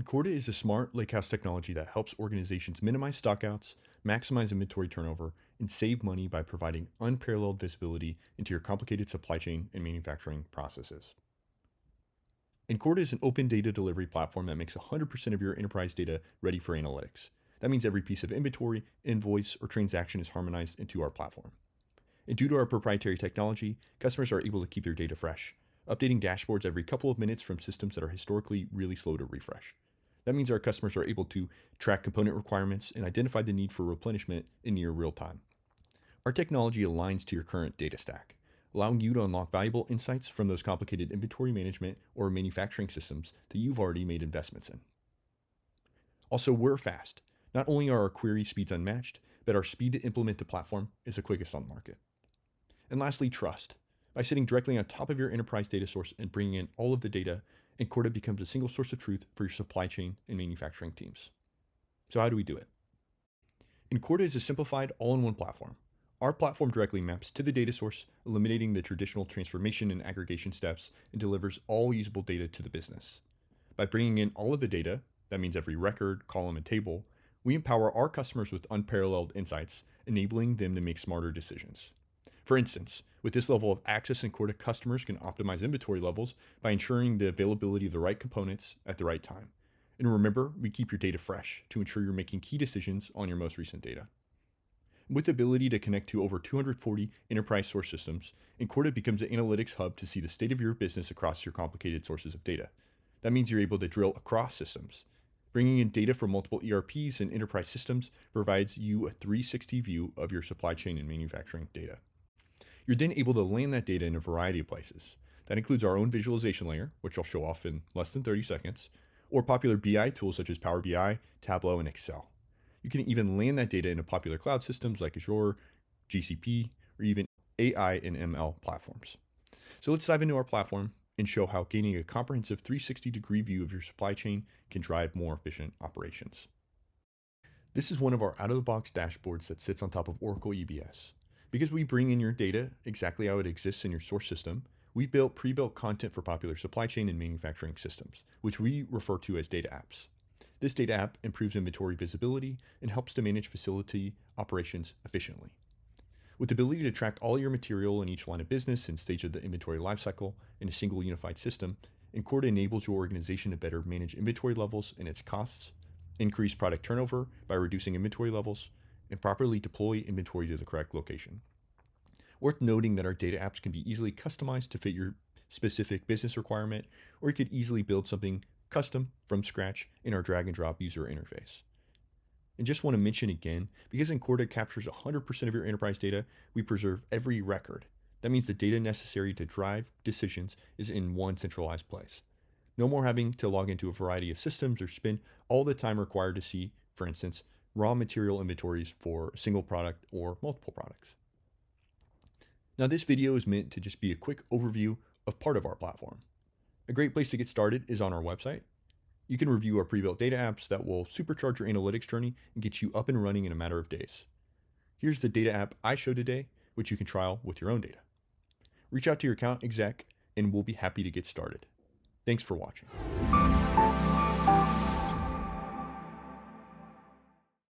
Incorta is a smart lakehouse technology that helps organizations minimize stockouts, maximize inventory turnover, and save money by providing unparalleled visibility into your complicated supply chain and manufacturing processes. Incorta is an open data delivery platform that makes 100% of your enterprise data ready for analytics. That means every piece of inventory, invoice, or transaction is harmonized into our platform. And due to our proprietary technology, customers are able to keep their data fresh, updating dashboards every couple of minutes from systems that are historically really slow to refresh. That means our customers are able to track component requirements and identify the need for replenishment in near real time. Our technology aligns to your current data stack, allowing you to unlock valuable insights from those complicated inventory management or manufacturing systems that you've already made investments in. Also, we're fast. Not only are our query speeds unmatched, but our speed to implement the platform is the quickest on the market. And lastly, trust. By sitting directly on top of your enterprise data source and bringing in all of the data, Incorta becomes a single source of truth for your supply chain and manufacturing teams. So how do we do it? Incorta is a simplified all-in-one platform. Our platform directly maps to the data source, eliminating the traditional transformation and aggregation steps, and delivers all usable data to the business. By bringing in all of the data, that means every record, column, and table, we empower our customers with unparalleled insights, enabling them to make smarter decisions. For instance, with this level of access, Incorta customers can optimize inventory levels by ensuring the availability of the right components at the right time. And remember, we keep your data fresh to ensure you're making key decisions on your most recent data. With the ability to connect to over 240 enterprise source systems, Incorta becomes an analytics hub to see the state of your business across your complicated sources of data. That means you're able to drill across systems. Bringing in data from multiple ERPs and enterprise systems provides you a 360 view of your supply chain and manufacturing data. You're then able to land that data in a variety of places. That includes our own visualization layer, which I'll show off in less than 30 seconds, or popular BI tools such as Power BI, Tableau, and Excel. You can even land that data into popular cloud systems like Azure, GCP, or even AI and ML platforms. So let's dive into our platform and show how gaining a comprehensive 360-degree view of your supply chain can drive more efficient operations. This is one of our out-of-the-box dashboards that sits on top of Oracle EBS. Because we bring in your data exactly how it exists in your source system, we've built pre-built content for popular supply chain and manufacturing systems, which we refer to as data apps. This data app improves inventory visibility and helps to manage facility operations efficiently. With the ability to track all your material in each line of business and stage of the inventory lifecycle in a single unified system, Incorta enables your organization to better manage inventory levels and its costs, increase product turnover by reducing inventory levels, and properly deploy inventory to the correct location. Worth noting that our data apps can be easily customized to fit your specific business requirement, or you could easily build something custom from scratch in our drag and drop user interface. And just want to mention again, because Incorta captures 100% of your enterprise data, we preserve every record. That means the data necessary to drive decisions is in one centralized place. No more having to log into a variety of systems or spend all the time required to see, for instance, raw material inventories for a single product or multiple products. Now, this video is meant to just be a quick overview of part of our platform. A great place to get started is on our website. You can review our pre-built data apps that will supercharge your analytics journey and get you up and running in a matter of days. Here's the data app I showed today, which you can trial with your own data. Reach out to your account exec and we'll be happy to get started. Thanks for watching.